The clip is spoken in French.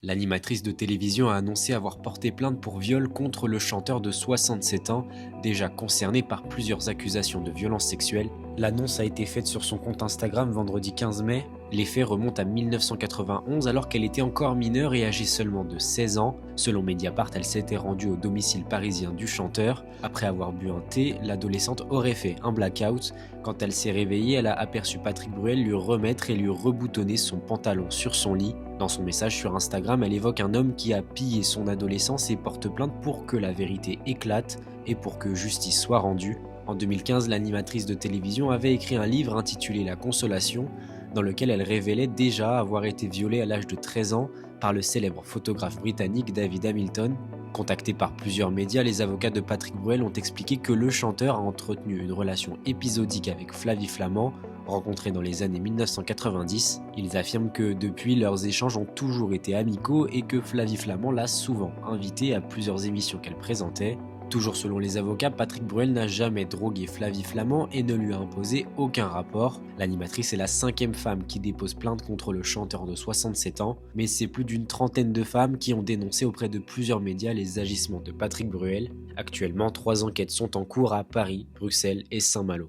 L'animatrice de télévision a annoncé avoir porté plainte pour viol contre le chanteur de 67 ans, déjà concerné par plusieurs accusations de violences sexuelles. L'annonce a été faite sur son compte Instagram vendredi 15 mai. Les faits remontent à 1991 alors qu'elle était encore mineure et âgée seulement de 16 ans. Selon Mediapart, elle s'était rendue au domicile parisien du chanteur. Après avoir bu un thé, l'adolescente aurait fait un blackout. Quand elle s'est réveillée, elle a aperçu Patrick Bruel lui remettre et lui reboutonner son pantalon sur son lit. Dans son message sur Instagram, elle évoque un homme qui a pillé son adolescence et porte plainte pour que la vérité éclate et pour que justice soit rendue. En 2015, l'animatrice de télévision avait écrit un livre intitulé La Consolation, dans lequel elle révélait déjà avoir été violée à l'âge de 13 ans par le célèbre photographe britannique David Hamilton. Contactés par plusieurs médias, les avocats de Patrick Bruel ont expliqué que le chanteur a entretenu une relation épisodique avec Flavie Flament, rencontrée dans les années 1990. Ils affirment que depuis, leurs échanges ont toujours été amicaux et que Flavie Flament l'a souvent invité à plusieurs émissions qu'elle présentait. Toujours selon les avocats, Patrick Bruel n'a jamais drogué Flavie Flament et ne lui a imposé aucun rapport. L'animatrice est la 5e femme qui dépose plainte contre le chanteur de 67 ans, mais c'est plus d'une trentaine de femmes qui ont dénoncé auprès de plusieurs médias les agissements de Patrick Bruel. Actuellement, 3 enquêtes sont en cours à Paris, Bruxelles et Saint-Malo.